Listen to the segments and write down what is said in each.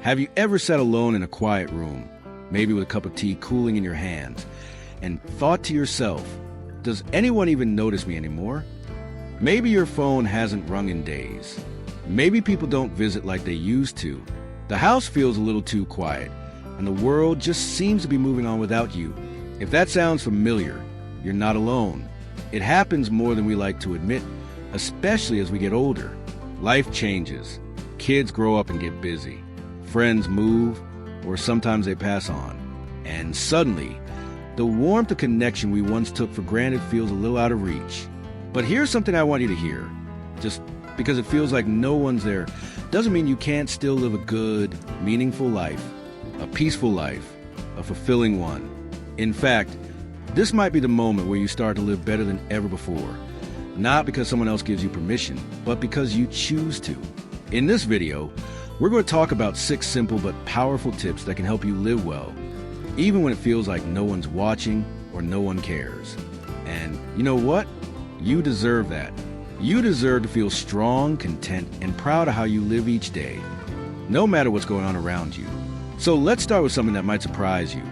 Have you ever sat alone in a quiet room, maybe with a cup of tea cooling in your hands, and thought to yourself, does anyone even notice me anymore? Maybe your phone hasn't rung in days. Maybe people don't visit like they used to. The house feels a little too quiet, and the world just seems to be moving on without you. If that sounds familiar, you're not alone. It happens more than we like to admit, especially as we get older. Life changes. Kids grow up and get busy. Friends move, or sometimes they pass on. And suddenly, the warmth of connection we once took for granted feels a little out of reach. But here's something I want you to hear. Just because it feels like no one's there doesn't mean you can't still live a good, meaningful life, a peaceful life, a fulfilling one. In fact, this might be the moment where you start to live better than ever before. Not because someone else gives you permission, but because you choose to. In this video, we're going to talk about 6 simple but powerful tips that can help you live well, even when it feels like no one's watching or no one cares. And you know what? You deserve that. You deserve to feel strong, content, and proud of how you live each day, no matter what's going on around you. So let's start with something that might surprise you.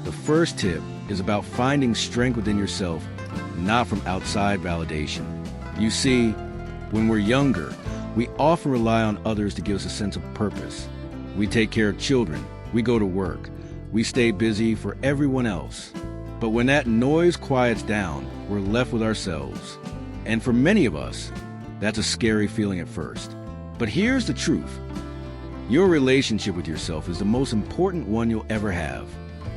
The first tip is about finding strength within yourself, not from outside validation. You see, when we're younger, we often rely on others to give us a sense of purpose. We take care of children, we go to work, we stay busy for everyone else. But when that noise quiets down, we're left with ourselves. And for many of us, that's a scary feeling at first. But here's the truth. Your relationship with yourself is the most important one you'll ever have.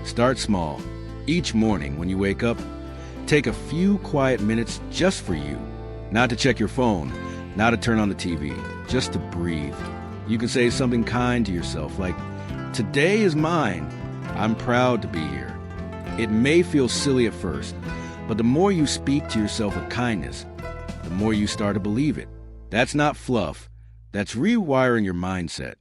Start small. Each morning when you wake up, take a few quiet minutes just for you. Not to check your phone, not to turn on the TV, just to breathe. You can say something kind to yourself like, "Today is mine. I'm proud to be here." It may feel silly at first, but the more you speak to yourself with kindness, the more you start to believe it. That's not fluff. That's rewiring your mindset.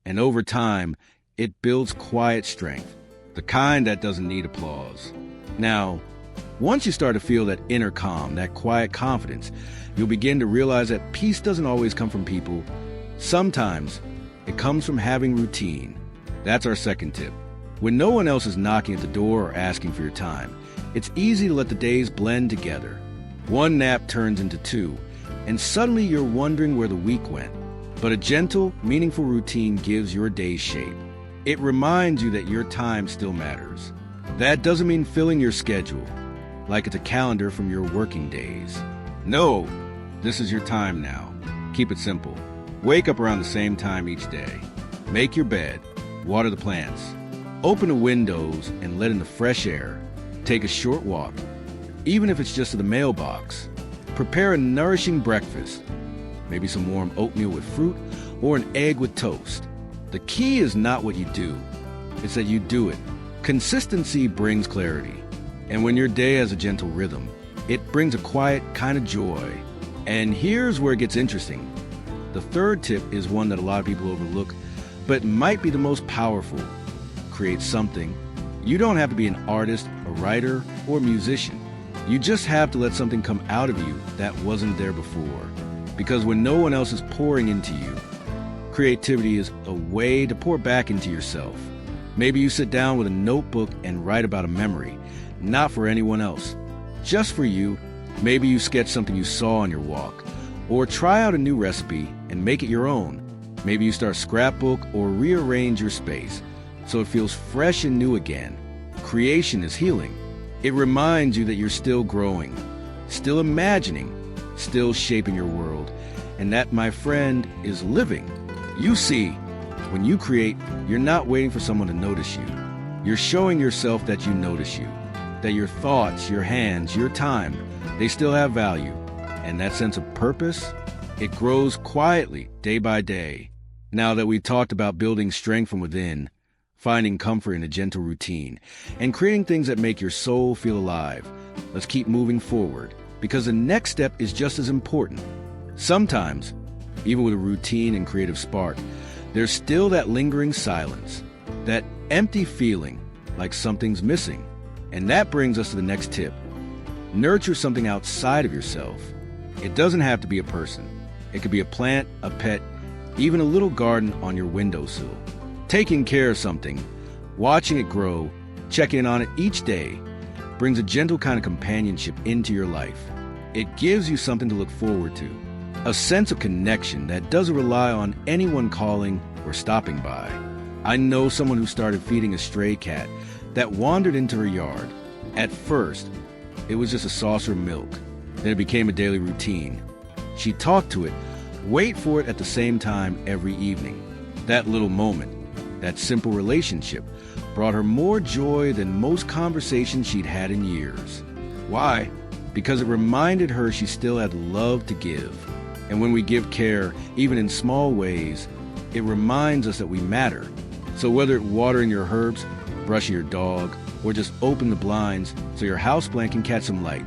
And over time, it builds quiet strength, the kind that doesn't need applause. Now, once you start to feel that inner calm, that quiet confidence, you'll begin to realize that peace doesn't always come from people. Sometimes it comes from having routine. That's our second tip. When no one else is knocking at the door or asking for your time, it's easy to let the days blend together. One nap turns into 2, and suddenly you're wondering where the week went. But a gentle, meaningful routine gives your day shape. It reminds you that your time still matters. That doesn't mean filling your schedule, like it's a calendar from your working days. No, this is your time now. Keep it simple. Wake up around the same time each day. Make your bed. Water the plants. Open the windows and let in the fresh air. Take a short walk, even if it's just to the mailbox. Prepare a nourishing breakfast. Maybe some warm oatmeal with fruit or an egg with toast. The key is not what you do, it's that you do it. Consistency brings clarity. And when your day has a gentle rhythm, it brings a quiet kind of joy. And here's where it gets interesting. The third tip is one that a lot of people overlook, but might be the most powerful. Create something. You don't have to be an artist, a writer, or a musician. You just have to let something come out of you that wasn't there before. Because when no one else is pouring into you, creativity is a way to pour back into yourself. Maybe you sit down with a notebook and write about a memory, not for anyone else, just for you. Maybe you sketch something you saw on your walk, or try out a new recipe and make it your own. Maybe you start a scrapbook or rearrange your space so it feels fresh and new again. Creation is healing. It reminds you that you're still growing, still imagining, still shaping your world, and that, my friend, is living. You see, when you create, you're not waiting for someone to notice you. You're showing yourself that you notice you, that your thoughts, your hands, your time, they still have value. And that sense of purpose, it grows quietly, day by day. Now that we've talked about building strength from within, finding comfort in a gentle routine, and creating things that make your soul feel alive, let's keep moving forward, because the next step is just as important. Sometimes, even with a routine and creative spark, there's still that lingering silence, that empty feeling like something's missing. And that brings us to the next tip. Nurture something outside of yourself. It doesn't have to be a person. It could be a plant, a pet, even a little garden on your windowsill. Taking care of something, watching it grow, checking in on it each day, brings a gentle kind of companionship into your life. It gives you something to look forward to, a sense of connection that doesn't rely on anyone calling or stopping by. I know someone who started feeding a stray cat that wandered into her yard. At first, it was just a saucer of milk. Then it became a daily routine. She talked to it, wait for it at the same time every evening. That little moment, that simple relationship, brought her more joy than most conversations she'd had in years. Why? Because it reminded her she still had love to give. And when we give care, even in small ways, it reminds us that we matter. So whether it's watering your herbs, brushing your dog, or just open the blinds so your houseplant can catch some light,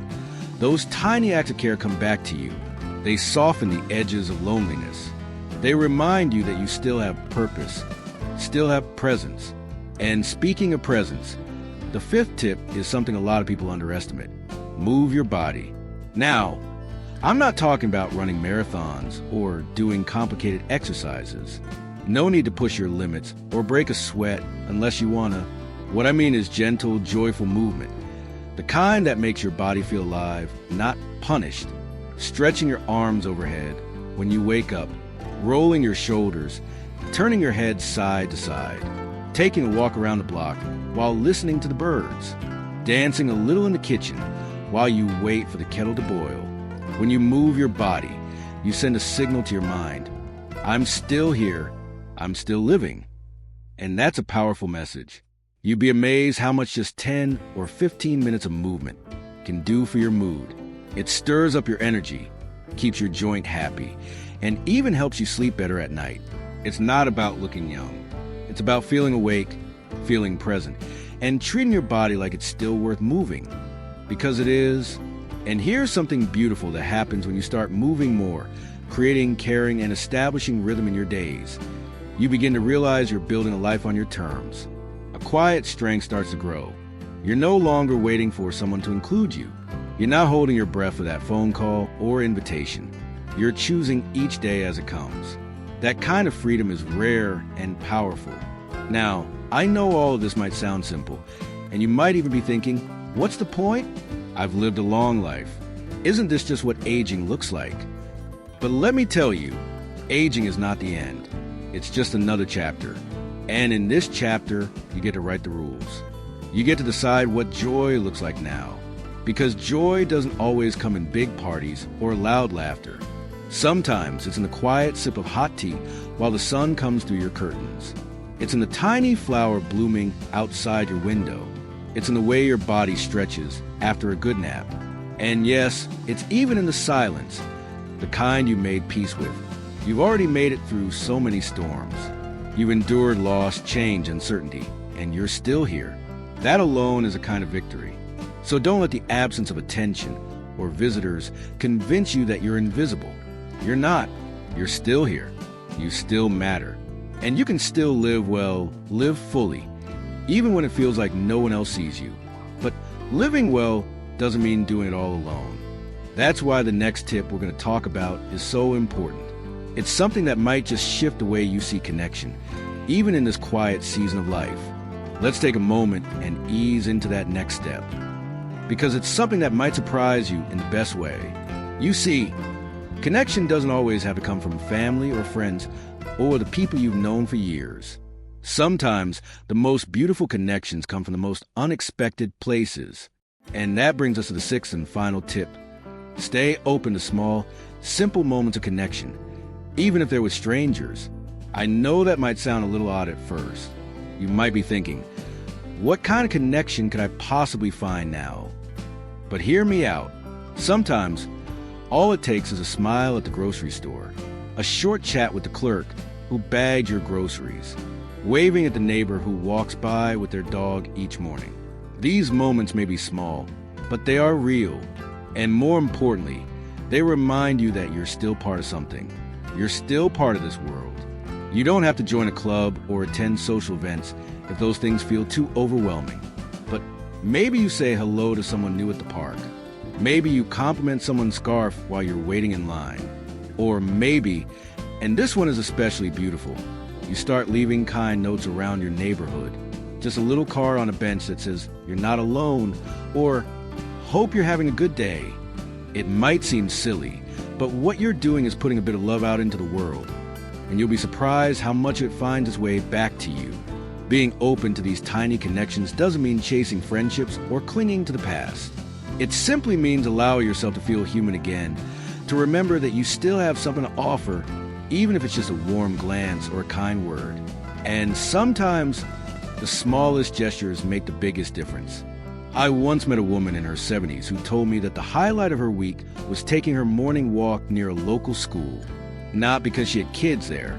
those tiny acts of care come back to you. They soften the edges of loneliness. They remind you that you still have purpose, still have presence. And speaking of presence, the fifth tip is something a lot of people underestimate. Move your body. Now, I'm not talking about running marathons or doing complicated exercises. No need to push your limits or break a sweat unless you wanna. What I mean is gentle, joyful movement. The kind that makes your body feel alive, not punished. Stretching your arms overhead when you wake up, rolling your shoulders, turning your head side to side, taking a walk around the block while listening to the birds, dancing a little in the kitchen while you wait for the kettle to boil. When you move your body, you send a signal to your mind. I'm still here. I'm still living. And that's a powerful message. You'd be amazed how much just 10 or 15 minutes of movement can do for your mood. It stirs up your energy, keeps your joint happy, and even helps you sleep better at night. It's not about looking young. It's about feeling awake, feeling present, and treating your body like it's still worth moving. Because it is. And here's something beautiful that happens when you start moving more, creating, caring, and establishing rhythm in your days. You begin to realize you're building a life on your terms. A quiet strength starts to grow. You're no longer waiting for someone to include you. You're not holding your breath for that phone call or invitation. You're choosing each day as it comes. That kind of freedom is rare and powerful. Now, I know all of this might sound simple, and you might even be thinking, what's the point? I've lived a long life. Isn't this just what aging looks like? But let me tell you, aging is not the end. It's just another chapter. And in this chapter, you get to write the rules. You get to decide what joy looks like now. Because joy doesn't always come in big parties or loud laughter. Sometimes it's in the quiet sip of hot tea while the sun comes through your curtains. It's in the tiny flower blooming outside your window. It's in the way your body stretches after a good nap. And yes, it's even in the silence, the kind you made peace with. You've already made it through so many storms. You've endured loss, change, uncertainty, and you're still here. That alone is a kind of victory. So don't let the absence of attention or visitors convince you that you're invisible. You're not. You're still here. You still matter. And you can still live well, live fully, even when it feels like no one else sees you. But living well doesn't mean doing it all alone. That's why the next tip we're going to talk about is so important. It's something that might just shift the way you see connection, even in this quiet season of life. Let's take a moment and ease into that next step, because it's something that might surprise you in the best way. You see, connection doesn't always have to come from family or friends or the people you've known for years. Sometimes the most beautiful connections come from the most unexpected places. And that brings us to the sixth and final tip. Stay open to small, simple moments of connection, even if they're with strangers. I know that might sound a little odd at first. You might be thinking, what kind of connection could I possibly find now? But hear me out. Sometimes, all it takes is a smile at the grocery store, a short chat with the clerk who bagged your groceries, waving at the neighbor who walks by with their dog each morning. These moments may be small, but they are real. And more importantly, they remind you that you're still part of something. You're still part of this world. You don't have to join a club or attend social events if those things feel too overwhelming. But maybe you say hello to someone new at the park. Maybe you compliment someone's scarf while you're waiting in line. Or maybe, and this one is especially beautiful, You start leaving kind notes around your neighborhood. Just a little card on a bench that says, "You're not alone," or "Hope you're having a good day." It might seem silly, but what you're doing is putting a bit of love out into the world, and you'll be surprised how much it finds its way back to you. Being open to these tiny connections doesn't mean chasing friendships or clinging to the past. It simply means allow yourself to feel human again, to remember that you still have something to offer, even if it's just a warm glance or a kind word. And sometimes, the smallest gestures make the biggest difference. I once met a woman in her 70s who told me that the highlight of her week was taking her morning walk near a local school. Not because she had kids there,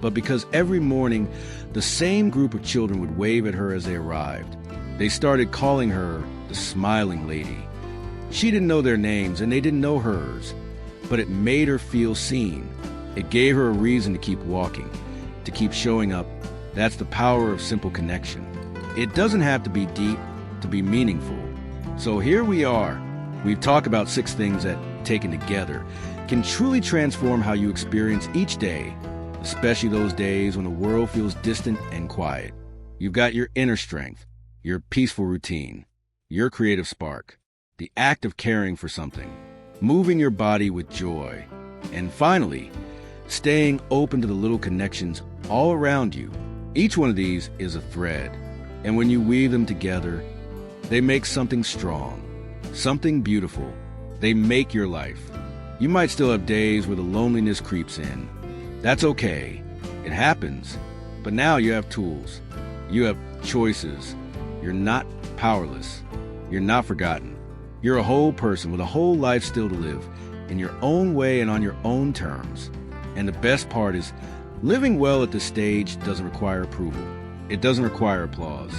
but because every morning the same group of children would wave at her as they arrived. They started calling her the Smiling Lady. She didn't know their names and they didn't know hers, but it made her feel seen. It gave her a reason to keep walking, to keep showing up. That's the power of simple connection. It doesn't have to be deep to be meaningful. So here we are. We've talked about 6 things that, taken together, can truly transform how you experience each day, especially those days when the world feels distant and quiet. You've got your inner strength, your peaceful routine, your creative spark, the act of caring for something, moving your body with joy, and finally, staying open to the little connections all around you. Each one of these is a thread, and when you weave them together, they make something strong, something beautiful. They make your life. You might still have days where the loneliness creeps in. That's okay. It happens. But now you have tools. You have choices. You're not powerless. You're not forgotten. You're a whole person with a whole life still to live, in your own way and on your own terms. And the best part is, living well at this stage doesn't require approval. It doesn't require applause.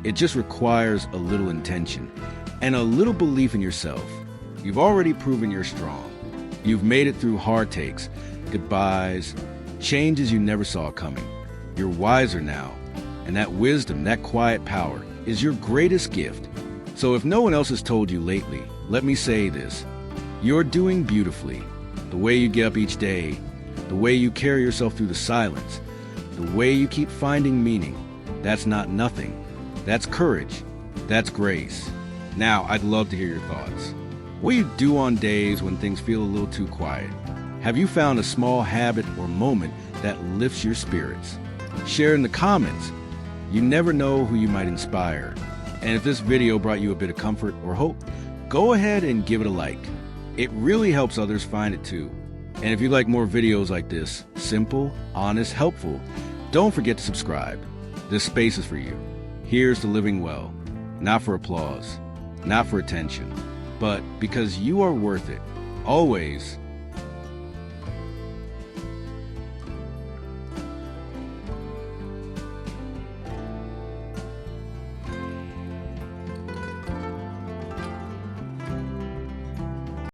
It just requires a little intention and a little belief in yourself. You've already proven you're strong. You've made it through hard takes, goodbyes, changes you never saw coming. You're wiser now, and that wisdom, that quiet power, is your greatest gift. So if no one else has told you lately, let me say this. You're doing beautifully. The way you get up each day, the way you carry yourself through the silence, the way you keep finding meaning, that's not nothing. That's courage. That's grace. Now, I'd love to hear your thoughts. What do you do on days when things feel a little too quiet? Have you found a small habit or moment that lifts your spirits? Share in the comments. You never know who you might inspire. And if this video brought you a bit of comfort or hope, go ahead and give it a like. It really helps others find it too. And if you like more videos like this, simple, honest, helpful, don't forget to subscribe. This space is for you. Here's to living well, not for applause, not for attention, but because you are worth it, always